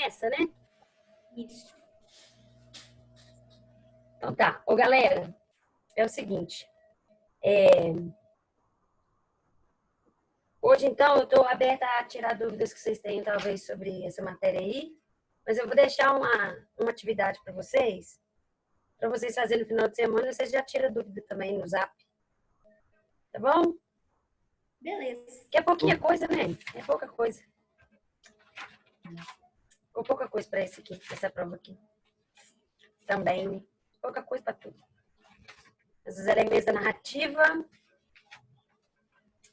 começa, né? Isso. Então tá. Ô, galera, é o seguinte. Hoje, então, eu estou aberta a tirar dúvidas que vocês tenham, talvez, sobre essa matéria aí. Mas eu vou deixar uma atividade para vocês fazerem no final de semana. Vocês já tiram dúvida também no Zap. Tá bom? Beleza. Que é pouquinha coisa, né? É pouca coisa. Ou pouca coisa para essa prova aqui. Também, né? Pouca coisa para tudo. Os elementos da narrativa.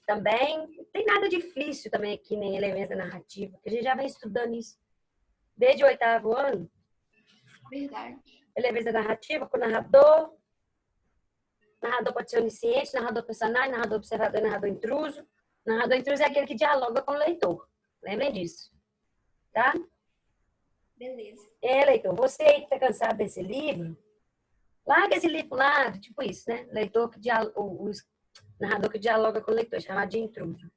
Também. Não tem nada difícil também aqui, nem elementos da narrativa. A gente já vem estudando isso desde o 8º ano. Verdade. Elementos da narrativa com narrador. Narrador pode ser onisciente, narrador personagem, narrador observador, narrador intruso. Narrador intruso é aquele que dialoga com o leitor. Lembrem disso. Tá? Beleza. Leitor, você aí que está cansado desse livro, larga esse livro lá, tipo isso, né? Leitor que o narrador que dialoga com o leitor, chamado de intruso.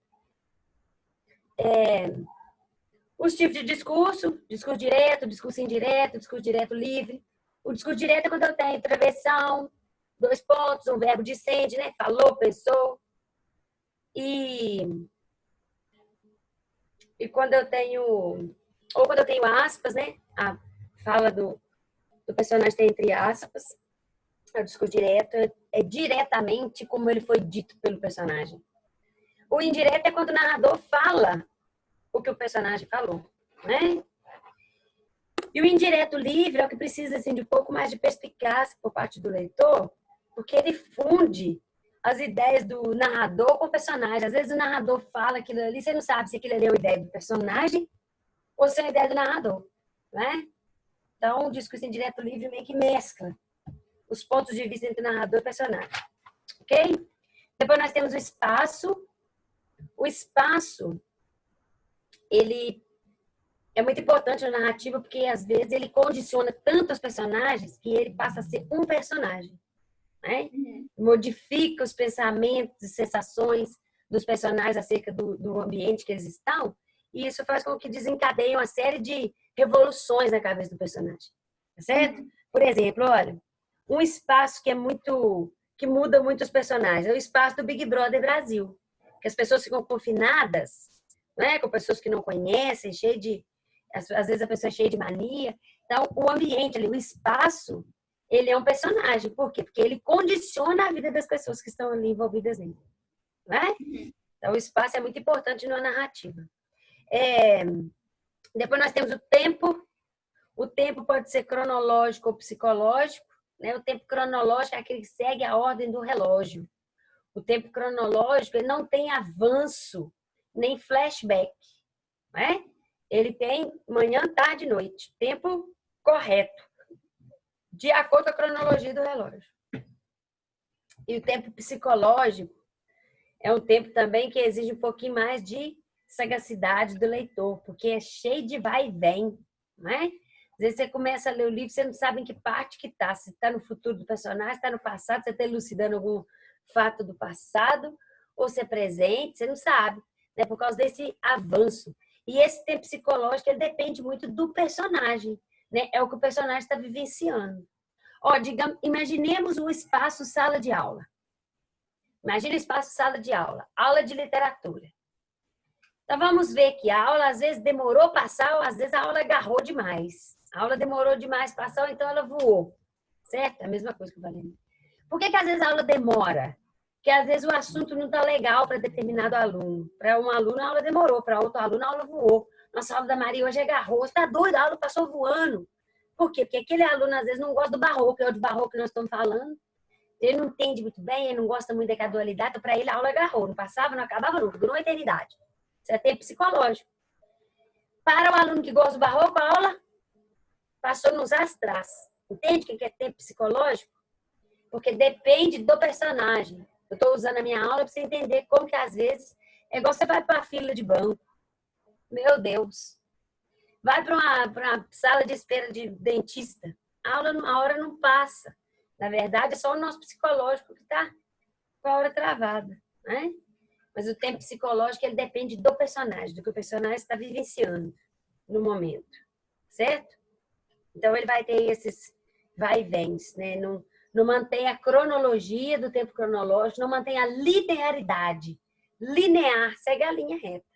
Os tipos de discurso direto, discurso indireto, discurso direto livre. O discurso direto é quando eu tenho travessão, 2 pontos, um verbo dicente, né? Falou, pensou. E quando eu tenho, ou quando eu tenho aspas, né? A fala do personagem tem entre aspas. O discurso direto é diretamente como ele foi dito pelo personagem. O indireto é quando o narrador fala o que o personagem falou, né? E o indireto livre é o que precisa assim, de um pouco mais de perspicácia por parte do leitor, porque ele funde as ideias do narrador com o personagem. Às vezes o narrador fala aquilo ali, você não sabe se aquilo ali é uma ideia do personagem ou se é uma ideia do narrador, né? Então, o discurso indireto livre meio que mescla os pontos de vista entre narrador e personagem. Ok? Depois nós temos o espaço. O espaço, ele é muito importante na narrativa porque, às vezes, ele condiciona tanto os personagens que ele passa a ser um personagem. Né? Modifica os pensamentos e sensações dos personagens acerca do ambiente que eles estão e isso faz com que desencadeie uma série de revoluções na cabeça do personagem. Tá certo? Por exemplo, olha, um espaço que muda muito os personagens é o espaço do Big Brother Brasil, que as pessoas ficam confinadas, né, com pessoas que não conhecem, às vezes a pessoa é cheia de mania. Então, o ambiente ali, o espaço, ele é um personagem. Por quê? Porque ele condiciona a vida das pessoas que estão ali envolvidas nele. Né? Então, o espaço é muito importante na narrativa. Depois nós temos o tempo. O tempo pode ser cronológico ou psicológico. Né? O tempo cronológico é aquele que segue a ordem do relógio. O tempo cronológico ele não tem avanço, nem flashback. Né? Ele tem manhã, tarde e noite. Tempo correto, de acordo com a cronologia do relógio. E o tempo psicológico é um tempo também que exige um pouquinho mais de sagacidade do leitor, porque é cheio de vai e vem. Né? Às vezes você começa a ler o livro, você não sabe em que parte que está. Se está no futuro do personagem, se está no passado, você está elucidando algum fato do passado, ou se é presente, você não sabe. Né? Por causa desse avanço. E esse tempo psicológico ele depende muito do personagem. Né? É o que o personagem está vivenciando. Imaginemos um espaço sala de aula. Imagina o espaço sala de aula. Aula de literatura. Então, vamos ver que a aula, às vezes, demorou a passar, ou às vezes a aula agarrou demais. A aula demorou demais a passar, ou então ela voou. Certo? É a mesma coisa que eu falei. Por que às vezes a aula demora? Porque, às vezes, o assunto não está legal para determinado aluno. Para um aluno, a aula demorou. Para outro aluno, a aula voou. Nossa aula da Maria hoje agarrou. Você está doido? A aula passou voando. Por quê? Porque aquele aluno, às vezes, não gosta do barroco, é o de barroco que nós estamos falando. Ele não entende muito bem, ele não gosta muito da dualidade, então para ele a aula agarrou. Não passava, não acabava nunca, durou uma eternidade. Isso é tempo psicológico. Para o aluno que gosta do barroco, a aula passou nos astrais. Entende o que é tempo psicológico? Porque depende do personagem. Eu estou usando a minha aula para você entender como que, às vezes, é igual você vai para a fila de banco. Meu Deus. Vai para uma sala de espera de dentista. A hora não passa. Na verdade, é só o nosso psicológico que está com a hora travada. Né? Mas o tempo psicológico ele depende do personagem, do que o personagem está vivenciando no momento. certo? Então, ele vai ter esses vai e vens, né? Não mantém a cronologia do tempo cronológico, não mantém a linearidade. Linear, segue a linha reta,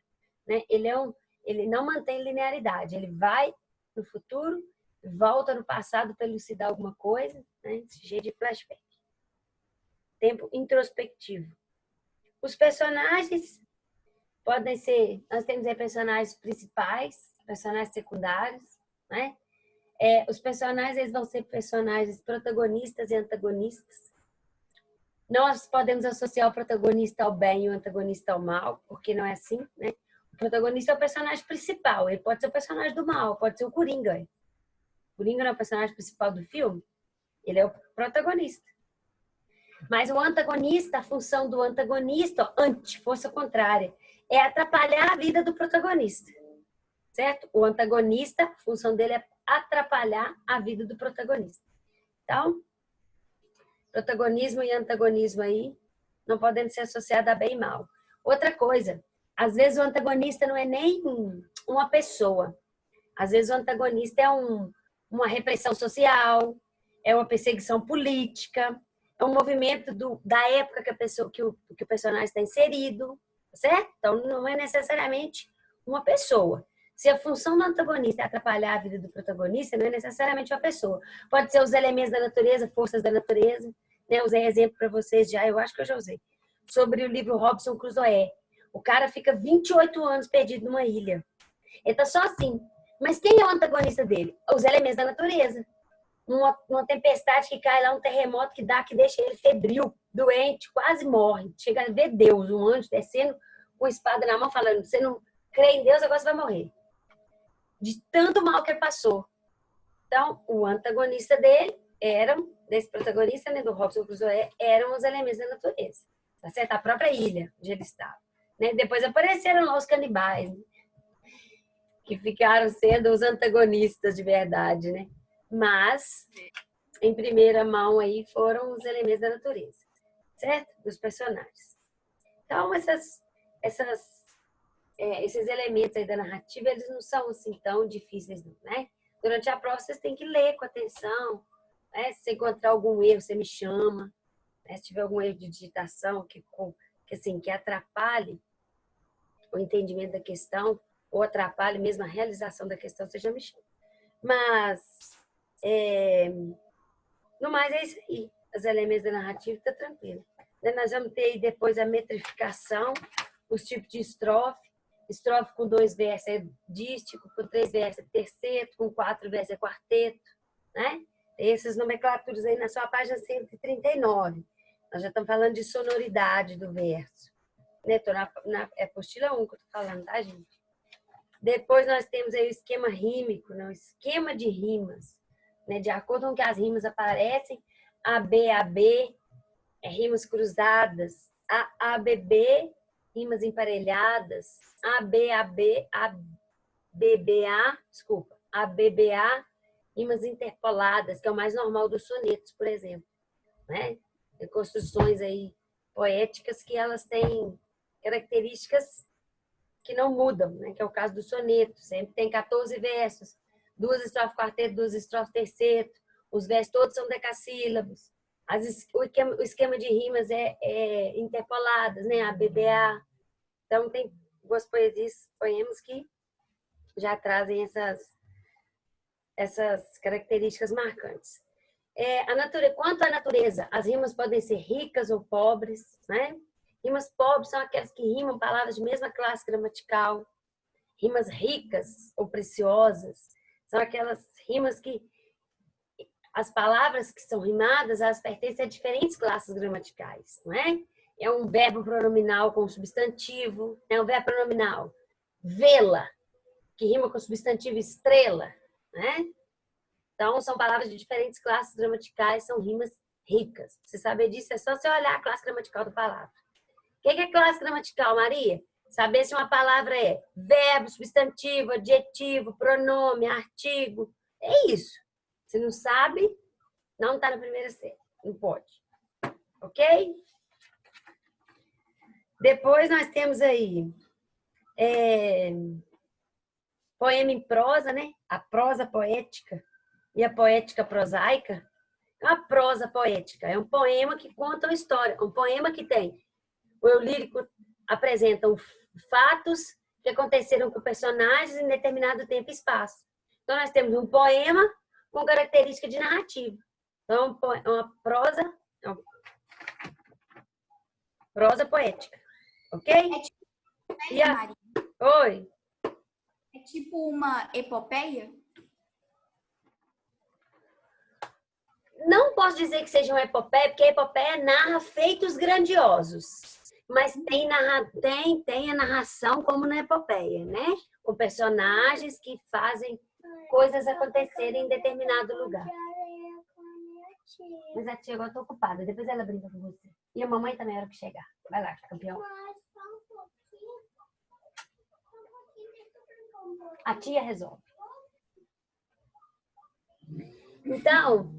né? Ele não mantém linearidade, ele vai no futuro, volta no passado para elucidar alguma coisa, né? Esse jeito de flashback. Tempo introspectivo. Os personagens podem ser, nós temos aí personagens principais, personagens secundários, né? Os personagens eles vão ser personagens protagonistas e antagonistas. Nós podemos associar o protagonista ao bem e o antagonista ao mal, porque não é assim, né? O protagonista é o personagem principal, ele pode ser o personagem do mal, pode ser o Coringa. O Coringa não é o personagem principal do filme, ele é o protagonista. Mas o antagonista, a função do antagonista, força contrária, é atrapalhar a vida do protagonista, certo? O antagonista, a função dele é atrapalhar a vida do protagonista. Então, protagonismo e antagonismo aí não podem ser associados a bem e mal. Outra coisa, às vezes o antagonista não é nem uma pessoa. Às vezes o antagonista é uma repressão social, é uma perseguição política, é um movimento da época que o personagem está inserido, certo? Então, não é necessariamente uma pessoa. Se a função do antagonista é atrapalhar a vida do protagonista, não é necessariamente uma pessoa. Pode ser os elementos da natureza, forças da natureza. Né? Usei exemplo para vocês já, eu acho que eu já usei. Sobre o livro Robinson Crusoe. O cara fica 28 anos perdido numa ilha. Ele tá só assim. Mas quem é o antagonista dele? Os elementos da natureza. Uma tempestade que cai lá, um terremoto que deixa ele febril, doente, quase morre. Chega a ver Deus, um anjo descendo com a espada na mão, falando: você não crê em Deus, agora você vai morrer. De tanto mal que ele passou. Então, o antagonista desse protagonista, né, do Robinson Crusoe, eram os elementos da natureza. Tá certo? A própria ilha onde ele estava. Né? Depois apareceram lá os canibais, né? Que ficaram sendo os antagonistas de verdade, né? Mas, em primeira mão aí, foram os elementos da natureza, certo? Dos personagens. Então, esses elementos aí da narrativa, eles não são assim tão difíceis, não, né? Durante a prova, vocês têm que ler com atenção, né? Se você encontrar algum erro, você me chama, né? Se tiver algum erro de digitação que atrapalhe o entendimento da questão, ou atrapalhe mesmo a realização da questão, você já me chama. Mas, no mais, é isso aí. Os elementos da narrativa está tranquilo. Nós vamos ter aí depois a metrificação, os tipos de estrofe. Estrofe com 2 versos é dístico, com 3 versos é terceto, com 4 versos é quarteto, né? Tem essas nomenclaturas aí na sua página 139. Nós já estamos falando de sonoridade do verso. Né? Estou na apostila 1 que eu estou falando, tá, gente? Depois nós temos aí o esquema rímico, né? O esquema de rimas. Né? De acordo com que as rimas aparecem, AB, rimas cruzadas, ABB, rimas emparelhadas, ABBA, rimas interpoladas, que é o mais normal dos sonetos, por exemplo. Né? Tem construções aí poéticas que elas têm características que não mudam, né? Que é o caso do soneto. Sempre tem 14 versos, 2 estrofes quarteto, 2 estrofes terceto, os versos todos são decassílabos. O esquema de rimas é interpoladas, né? ABBA. Então, tem duas poemas que já trazem essas características marcantes. Quanto à natureza, as rimas podem ser ricas ou pobres, né? Rimas pobres são aquelas que rimam palavras de mesma classe gramatical. Rimas ricas ou preciosas são aquelas rimas que as palavras que são rimadas, elas pertencem a diferentes classes gramaticais, não é? É um verbo pronominal com substantivo, é um verbo pronominal vê-la, que rima com o substantivo estrela, né? Então, são palavras de diferentes classes gramaticais, são rimas ricas. Você saber disso é só você olhar a classe gramatical da palavra. O que é classe gramatical, Maria? Saber se uma palavra é verbo, substantivo, adjetivo, pronome, artigo. É isso. Se não sabe, não está na primeira série. Não pode. Ok? Depois nós temos aí poema em prosa, né? a prosa poética e a poética prosaica. A prosa poética é um poema que conta uma história, um poema que tem. O eu lírico apresenta fatos que aconteceram com personagens em determinado tempo e espaço. Então, nós temos um poema com característica de narrativa. Então, é uma prosa poética. Ok? É tipo epopeia, Maria? Oi? É tipo uma epopeia? Não posso dizer que seja uma epopeia, porque a epopeia narra feitos grandiosos. Mas tem a narração como na epopeia, né? Com personagens que fazem coisas acontecerem em determinado lugar. Mas a tia agora está ocupada, depois ela brinca com você. E a mamãe também era que chegar. Vai lá, campeão. A tia resolve. Então,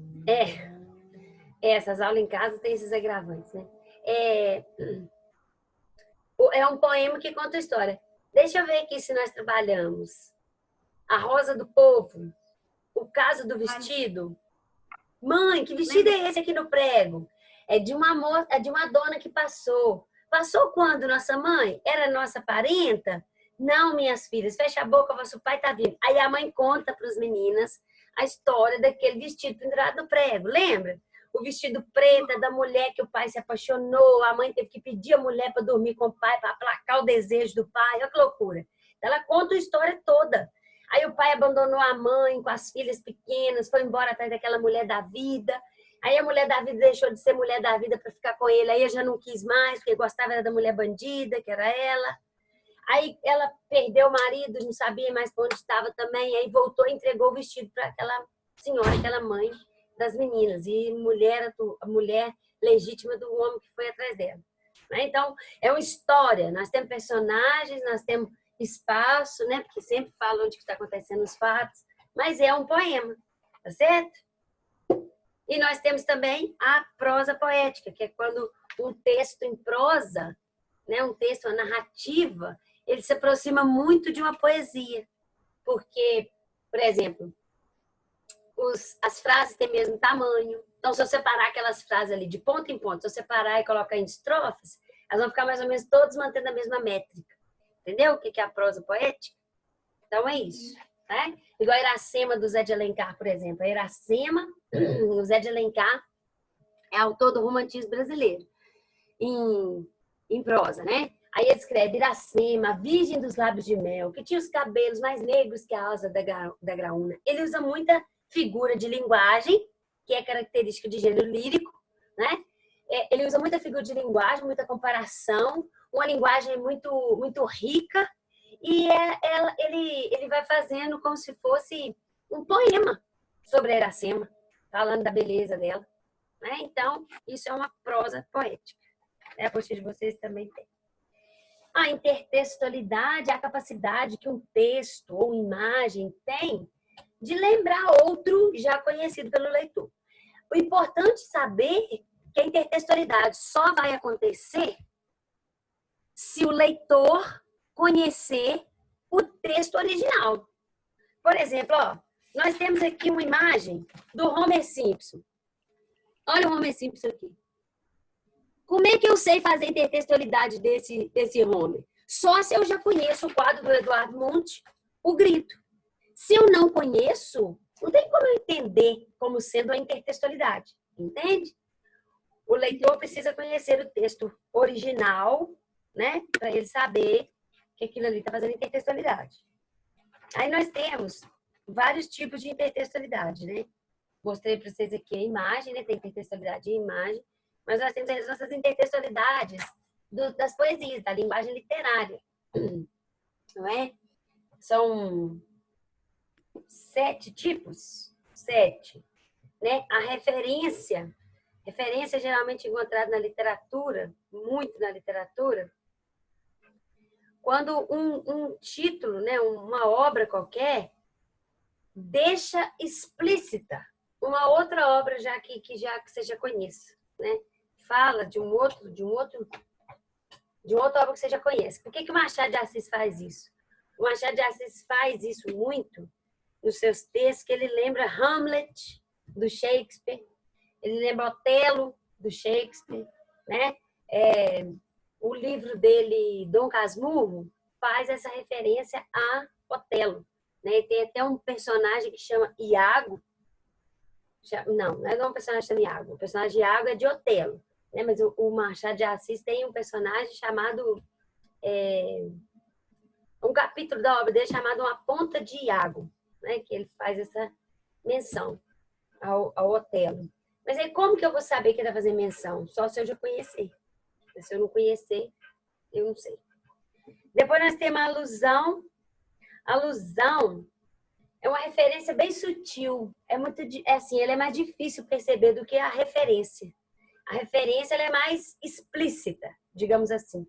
essas aulas em casa tem esses agravantes, né? É um poema que conta a história. Deixa eu ver aqui se nós trabalhamos. A Rosa do Povo, o caso do vestido. Mãe, que vestido é esse aqui no prego? É de uma dona que passou. Passou quando, nossa mãe? Era nossa parenta? Não, minhas filhas, fecha a boca, vosso pai tá vindo. Aí a mãe conta para as meninas a história daquele vestido pendurado no prego, lembra? O vestido preto da mulher que o pai se apaixonou, a mãe teve que pedir a mulher para dormir com o pai, para aplacar o desejo do pai, olha que loucura. Ela conta a história toda. Aí o pai abandonou a mãe com as filhas pequenas, foi embora atrás daquela mulher da vida. Aí a mulher da vida deixou de ser mulher da vida para ficar com ele. Aí ele já não quis mais, porque gostava era da mulher bandida, que era ela. Aí ela perdeu o marido, não sabia mais para onde estava também. Aí voltou e entregou o vestido para aquela senhora, aquela mãe das meninas. E a mulher legítima do homem que foi atrás dela. Então, é uma história. Nós temos personagens, nós temos espaço, né? Porque sempre falam onde está acontecendo os fatos. Mas é um poema, tá certo? E nós temos também a prosa poética, que é quando um texto em prosa, né? Um texto, uma narrativa, ele se aproxima muito de uma poesia. Porque, por exemplo, as frases têm o mesmo tamanho. Então, se eu separar aquelas frases ali de ponto em ponto, se eu separar e colocar em estrofes, elas vão ficar mais ou menos todas mantendo a mesma métrica. Entendeu o que é a prosa poética? Então, é isso. Né? Igual a Iracema do Zé de Alencar, por exemplo. A Iracema, o Zé de Alencar, é autor do romantismo brasileiro, em prosa, né? Aí ele escreve Iracema, virgem dos lábios de mel, que tinha os cabelos mais negros que a asa da graúna. Ele usa muita figura de linguagem, que é característica de gênero lírico, né? Ele usa muita figura de linguagem, muita comparação, uma linguagem muito, muito rica, e ele vai fazendo como se fosse um poema sobre a Iracema, falando da beleza dela. Né? Então, isso é uma prosa poética. A apostila de vocês também tem. A intertextualidade é a capacidade que um texto ou imagem tem de lembrar outro já conhecido pelo leitor. O importante é saber que a intertextualidade só vai acontecer se o leitor conhecer o texto original. Por exemplo, nós temos aqui uma imagem do Homer Simpson. Olha o Homer Simpson aqui. Como é que eu sei fazer a intertextualidade desse Homer? Só se eu já conheço o quadro do Eduardo Monte, O Grito. Se eu não conheço, não tem como eu entender como sendo a intertextualidade. Entende? O leitor precisa conhecer o texto original, né? Para ele saber que aquilo ali está fazendo intertextualidade. Aí nós temos vários tipos de intertextualidade, né? Mostrei para vocês aqui a imagem, né? Tem intertextualidade em imagem. Mas nós temos as nossas intertextualidades das poesias, da linguagem literária. Não é? São 7 tipos. 7. Né? A referência geralmente encontrada na literatura, muito na literatura, quando um título, né? Uma obra qualquer, deixa explícita uma outra obra que você já conheça, né? Fala de uma outra obra que você já conhece. Por que o Machado de Assis faz isso? O Machado de Assis faz isso muito nos seus textos que ele lembra Hamlet, do Shakespeare, ele lembra Otelo, do Shakespeare, né? O livro dele, Dom Casmurro, faz essa referência a Otelo, né? E tem até um personagem que chama Iago. Não é um personagem que chama Iago. O personagem Iago é de Otelo, né? Mas o Machado de Assis tem um personagem chamado... um capítulo da obra dele chamado Uma Ponta de Iago, né? Que ele faz essa menção ao Otelo. Mas aí como que eu vou saber que ele vai fazer menção? Só se eu já conhecer. Se eu não conhecer, eu não sei. Depois nós temos a alusão. A alusão é uma referência bem sutil. Assim, ela é mais difícil perceber do que a referência. A referência ela é mais explícita, digamos assim.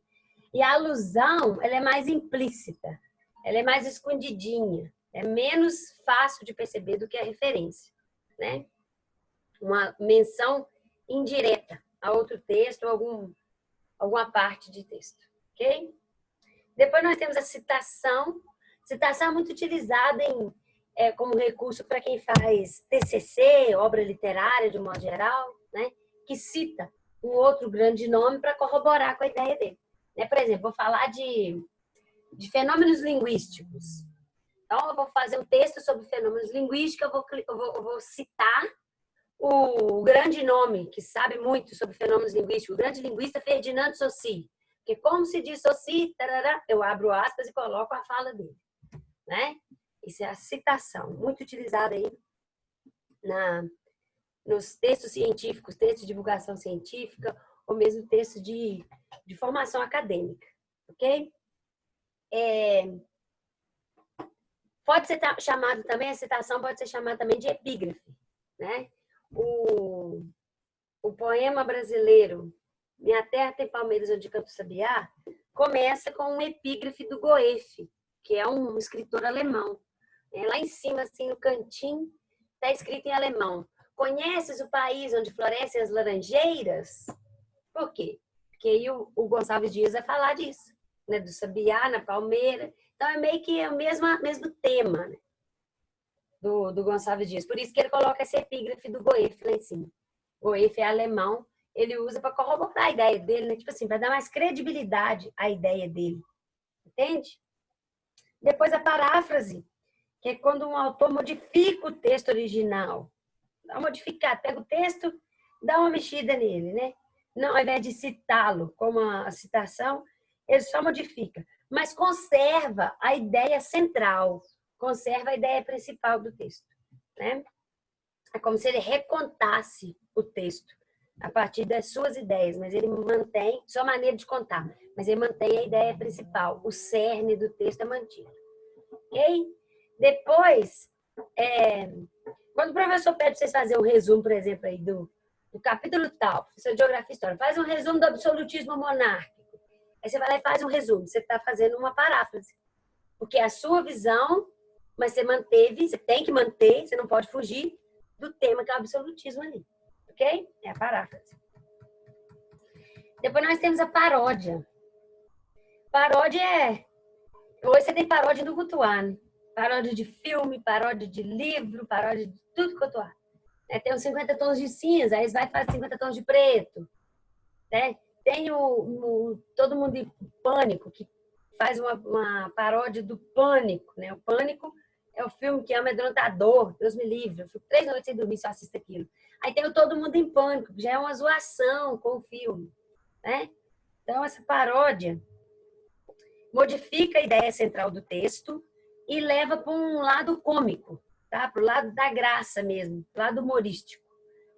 E a alusão, ela é mais implícita. Ela é mais escondidinha. É menos fácil de perceber do que a referência, né? Uma menção indireta a outro texto ou alguma parte de texto, ok? Depois nós temos a citação. Citação é muito utilizada como recurso para quem faz TCC, obra literária de um modo geral, né? Que cita um outro grande nome para corroborar com a ideia dele. Né? Por exemplo, vou falar de fenômenos linguísticos. Então, eu vou fazer um texto sobre fenômenos linguísticos, eu vou citar o grande nome que sabe muito sobre fenômenos linguísticos, o grande linguista Ferdinand Saussure. Porque como se diz Saussure, tarará, eu abro aspas e coloco a fala dele. Né? Isso é a citação, muito utilizada aí nos textos científicos, textos de divulgação científica, ou mesmo textos de formação acadêmica. Ok? Pode ser chamado também, a citação pode ser chamada também de epígrafe. Né? O poema brasileiro Minha Terra Tem Palmeiras Onde Canto Sabiá começa com um epígrafe do Goethe, que é um escritor alemão. Lá em cima, assim, no cantinho, está escrito em alemão: Conheces o país onde florescem as laranjeiras? Por quê? Porque aí o Gonçalves Dias vai falar disso, né? Do sabiá na palmeira. Então, é meio que o mesmo tema, né? do Gonçalves Dias. Por isso que ele coloca esse epígrafe do Goethe lá em cima. Goethe é alemão, ele usa para corroborar a ideia dele, né? Tipo assim, para dar mais credibilidade à ideia dele. Entende? Depois a paráfrase, que é quando um autor modifica o texto original. Dá uma modificada, pega o texto, dá uma mexida nele, né? Não, ao invés de citá-lo como a citação, ele só modifica, mas conserva a ideia central, conserva a ideia principal do texto, né? É como se ele recontasse o texto a partir das suas ideias, mas ele mantém sua maneira de contar, mas ele mantém a ideia principal, o cerne do texto é mantido. Ok? Depois, quando o professor pede para vocês fazerem um resumo, por exemplo, aí do capítulo tal, professor de Geografia e História, faz um resumo do absolutismo monárquico. Aí você vai lá e faz um resumo. Você está fazendo uma paráfrase. Porque é a sua visão, mas você manteve, você tem que manter, você não pode fugir do tema que é o absolutismo ali. Ok? É a paráfrase. Depois nós temos a paródia. Paródia hoje você tem paródia no Gutuá, né? Paródia de filme, paródia de livro, paródia de tudo quanto há. Tem os 50 tons de cinza, aí vai fazer 50 tons de preto. Né? Tem Todo Mundo em Pânico, que faz uma paródia do Pânico. Né? O Pânico é o filme que é amedrontador, Deus me livre. Eu fico 3 noites sem dormir se eu assisto aquilo. Aí tem o Todo Mundo em Pânico, que já é uma zoação com o filme. Né? Então, essa paródia modifica a ideia central do texto e leva para um lado cômico, tá? Para o lado da graça mesmo, para o lado humorístico.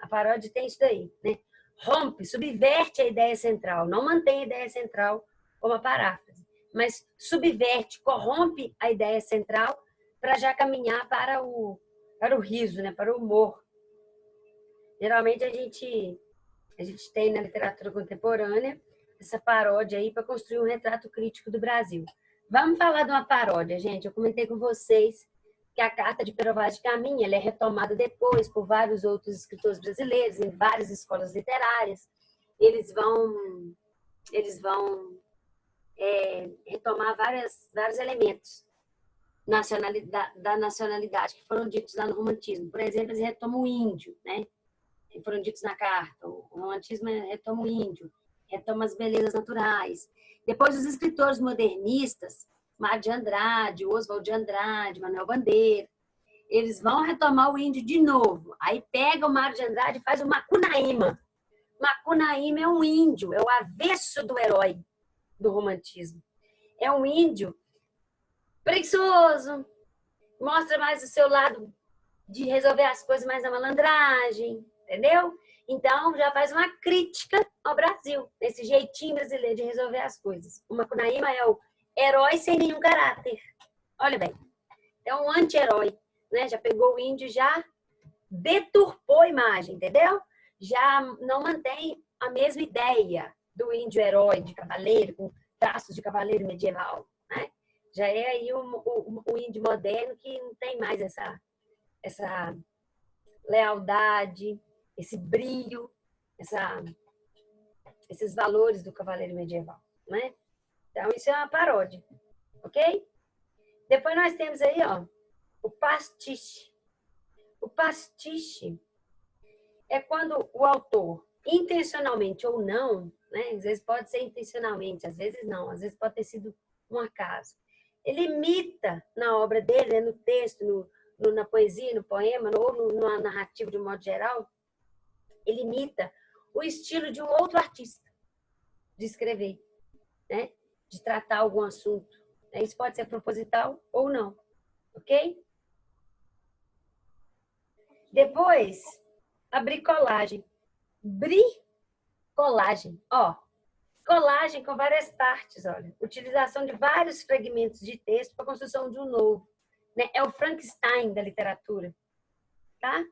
A paródia tem isso daí, né? Rompe, subverte a ideia central, não mantém a ideia central como a paráfrase, mas subverte, corrompe a ideia central para já caminhar para o riso, né? Para o humor. Geralmente a gente tem na literatura contemporânea essa paródia aí para construir um retrato crítico do Brasil. Vamos falar de uma paródia, gente. Eu comentei com vocês que a Carta de Pero Vaz de Caminha ela é retomada depois por vários outros escritores brasileiros, em várias escolas literárias. Eles vão retomar vários elementos. da nacionalidade que foram ditos lá no romantismo. Por exemplo, eles retomam o índio, né? Que foram ditos na carta. O romantismo retoma o índio, retoma as belezas naturais. Depois, os escritores modernistas, Mário de Andrade, Oswald de Andrade, Manuel Bandeira, eles vão retomar o índio de novo. Aí pega o Mário de Andrade e faz o Macunaíma. Macunaíma é um índio, é o avesso do herói do romantismo. É um índio preguiçoso, mostra mais o seu lado de resolver as coisas mais na malandragem, entendeu? Então, já faz uma crítica ao Brasil, esse jeitinho brasileiro de resolver as coisas. O Macunaíma é o herói sem nenhum caráter. Olha bem, é um anti-herói, né? Já pegou o índio, já deturpou a imagem, entendeu? Já não mantém a mesma ideia do índio herói de cavaleiro, com traços de cavaleiro medieval, né? Já é aí o índio moderno que não tem mais essa lealdade, esse brilho, esses valores do cavaleiro medieval, né? Então, isso é uma paródia, ok? Depois nós temos aí, ó, o pastiche. O pastiche é quando o autor, intencionalmente ou não, né? Às vezes pode ser intencionalmente, às vezes não, às vezes pode ter sido um acaso. Ele imita na obra dele, né, no texto, na poesia, no poema, ou na narrativa de um modo geral, ele imita o estilo de um outro artista de escrever, né? De tratar algum assunto. Isso pode ser proposital ou não, ok? Depois, a bricolagem. Bricolagem, ó. Colagem com várias partes, olha. Utilização de vários fragmentos de texto para a construção de um novo. Né? É o Frankenstein da literatura, tá?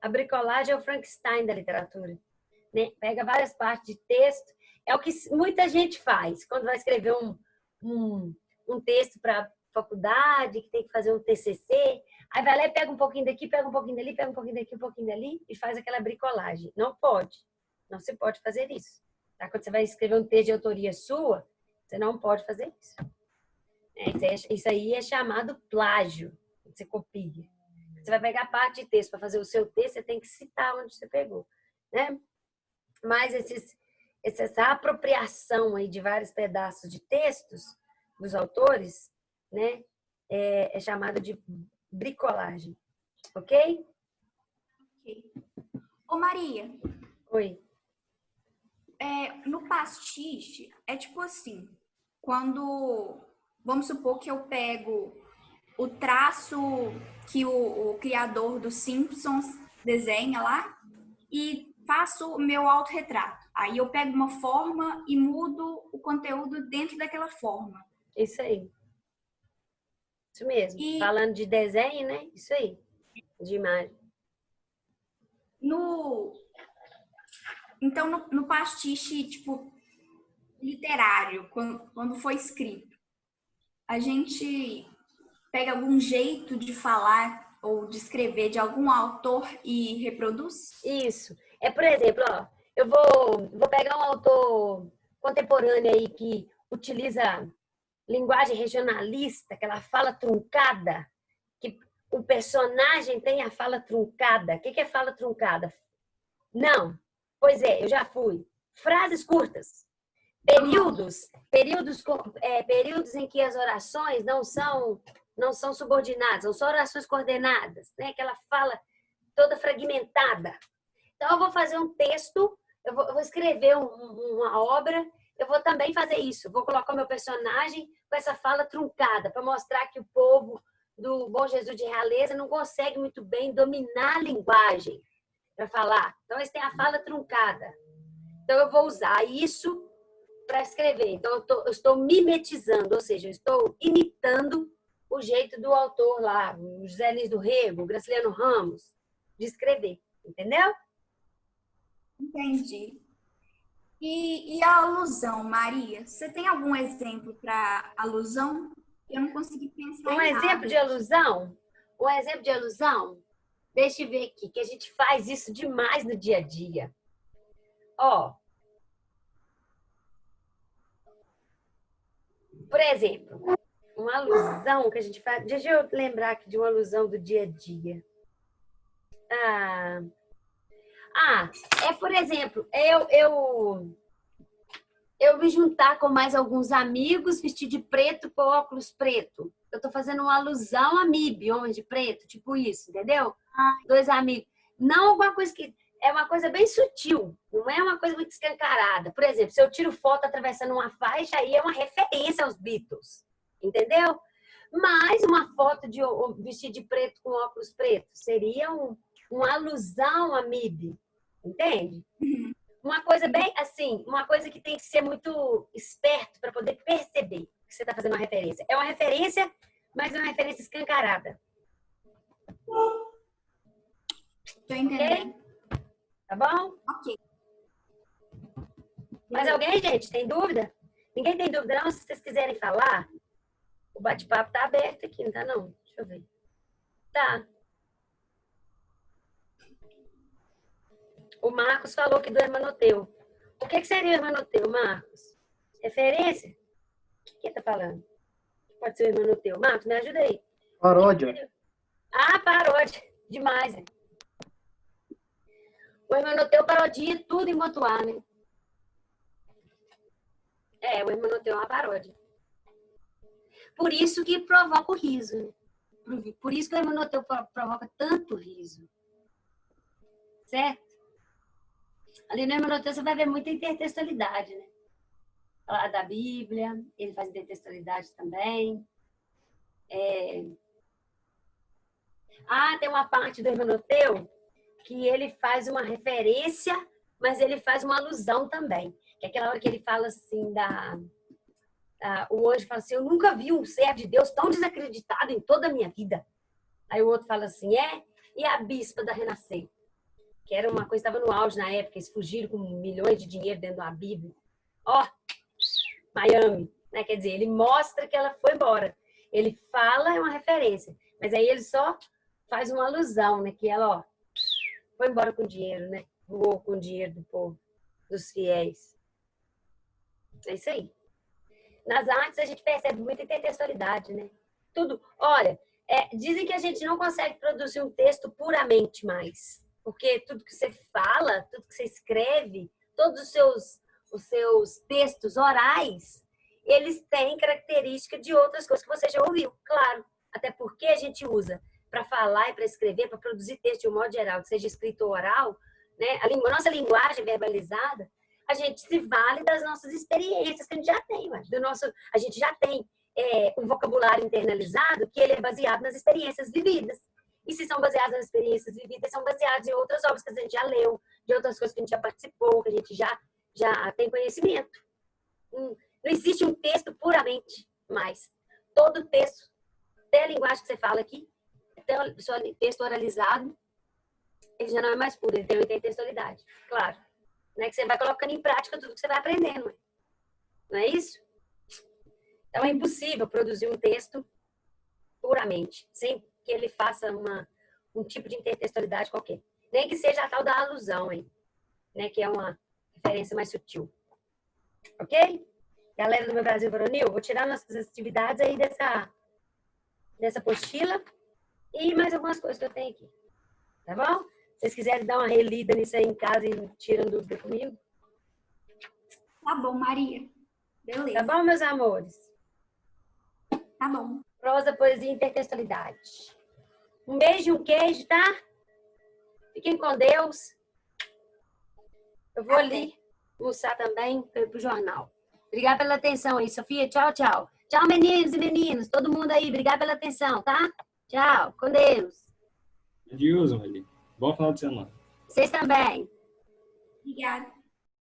A bricolagem é o Frankenstein da literatura. Né? Pega várias partes de texto. É o que muita gente faz quando vai escrever um texto para faculdade, que tem que fazer um TCC. Aí vai lá e pega um pouquinho daqui, pega um pouquinho dali, pega um pouquinho daqui, um pouquinho dali e faz aquela bricolagem. Não pode. Não se pode fazer isso. Tá? Quando você vai escrever um texto de autoria sua, você não pode fazer isso. Isso aí é chamado plágio. Você copia. Você vai pegar parte de texto para fazer o seu texto, você tem que citar onde você pegou. Né? Mas essa apropriação aí de vários pedaços de textos dos autores, né, é chamada de bricolagem. Ok? Ok. Ô Maria. Oi. No pastiche, é tipo assim, quando, vamos supor que eu pego o traço que o criador dos Simpsons desenha lá e faço o meu autorretrato. Aí eu pego uma forma e mudo o conteúdo dentro daquela forma. Isso aí. Isso mesmo. Falando de desenho, né? Isso aí. De imagem. Então, no pastiche, tipo, literário, quando foi escrito, a gente pega algum jeito de falar ou de escrever de algum autor e reproduz? Isso. Por exemplo, ó, eu vou pegar um autor contemporâneo aí que utiliza linguagem regionalista, aquela fala truncada, que o personagem tem a fala truncada. O que é fala truncada? Não. Pois é, eu já fui. Frases curtas. Períodos em que as orações não são subordinadas, são só orações coordenadas, né? Aquela fala toda fragmentada. Então, eu vou fazer um texto, eu vou escrever uma obra, eu vou também fazer isso. Eu vou colocar o meu personagem com essa fala truncada, para mostrar que o povo do Bom Jesus de Realeza não consegue muito bem dominar a linguagem para falar. Então, eles têm a fala truncada. Então, eu vou usar isso para escrever. Então, eu estou mimetizando, ou seja, eu estou imitando o jeito do autor lá, o José Lins do Rego, o Graciliano Ramos, de escrever. Entendeu? Entendi. E a alusão, Maria? Você tem algum exemplo para alusão? Eu não consegui pensar Um em exemplo nada. de alusão? Um exemplo de alusão? Deixa eu ver aqui, que a gente faz isso demais no dia a dia. Ó, por exemplo, Uma alusão que a gente faz. Deixa eu lembrar aqui de uma alusão do dia a dia. Por exemplo, eu me juntar com mais alguns amigos, vestir de preto com óculos preto. Eu tô fazendo uma alusão a MIB, Homem de Preto, tipo isso, entendeu? Dois amigos. Não alguma coisa que... É uma coisa bem sutil, não é uma coisa muito escancarada. Por exemplo, se eu tiro foto atravessando uma faixa, aí é uma referência aos Beatles, entendeu? Mas uma foto de vestido de preto com óculos pretos seria uma alusão a MIB, entende? Uma coisa bem assim, uma coisa que tem que ser muito esperto para poder perceber que você está fazendo uma referência. É uma referência, mas não é uma referência escancarada. Tô entendendo. Okay? Tá bom? Ok. Mais alguém, gente? Tem dúvida? Ninguém tem dúvida, não? Se vocês quiserem falar, o bate-papo tá aberto aqui, não tá, não? Deixa eu ver. Tá. O Marcos falou que do Hermanoteu. O que seria o Hermanoteu, Marcos? Referência? O que ele tá falando? Pode ser o Hermanoteu. Marcos, me ajuda aí. Paródia. Paródia. Demais, né? O Hermanoteu parodia tudo enquanto há, né? O Hermanoteu é uma paródia. Por isso que provoca o riso, né? Por isso que o Hermanoteu provoca tanto riso. Certo? Ali no Hermanoteu você vai ver muita intertextualidade, né? Falar da Bíblia, ele faz intertextualidade também. Tem uma parte do Hermanoteu que ele faz uma referência, mas ele faz uma alusão também. Que é aquela hora que ele fala assim, o anjo fala assim, eu nunca vi um servo de Deus tão desacreditado em toda a minha vida. Aí o outro fala assim, e a bispa da Renascer? Que era uma coisa que estava no auge na época, eles fugiram com milhões de dinheiro dentro da Bíblia. Miami, né? Quer dizer, ele mostra que ela foi embora. Ele fala, é uma referência, mas aí ele só faz uma alusão, né? Que ela, foi embora com dinheiro, né? Voou com o dinheiro do povo, dos fiéis. É isso aí. Nas artes a gente percebe muita intertextualidade, né? Tudo. Olha, dizem que a gente não consegue produzir um texto puramente mais. Porque tudo que você fala, tudo que você escreve, todos os seus textos orais, eles têm característica de outras coisas que você já ouviu, claro. Até porque a gente usa para falar e para escrever, para produzir texto de um modo geral, que seja escrito ou oral, né? Nossa linguagem verbalizada, a gente se vale das nossas experiências que a gente já tem. A gente já tem um vocabulário internalizado que ele é baseado nas experiências vividas. E se são baseados nas experiências vividas, são baseados em outras obras que a gente já leu, de outras coisas que a gente já participou, que a gente já tem conhecimento. Não existe um texto puramente mais. Todo texto, até a linguagem que você fala aqui, até o seu texto oralizado, ele já não é mais puro, ele tem uma intertextualidade, claro. Né? Que você vai colocando em prática tudo que você vai aprendendo. Não é isso? Então é impossível produzir um texto puramente, sem que ele faça um tipo de intertextualidade qualquer. Nem que seja a tal da alusão, hein? Né? Que é uma referência mais sutil. Ok? Galera do Meu Brasil Varonil, vou tirar nossas atividades aí dessa apostila e mais algumas coisas que eu tenho aqui. Tá bom? Se vocês quiserem dar uma relida nisso aí em casa e tiram dúvida comigo. Tá bom, Maria. Beleza. Tá bom, meus amores? Tá bom. Prosa, poesia e intertextualidade. Um beijo e um queijo, tá? Fiquem com Deus. Eu vou ali almoçar também para ir pro jornal. Obrigada pela atenção aí, Sofia. Tchau, tchau. Tchau, meninos e meninas. Todo mundo aí. Obrigada pela atenção, tá? Tchau. Com Deus. Adeus, Maria. Bom final de semana. Vocês também. Obrigada.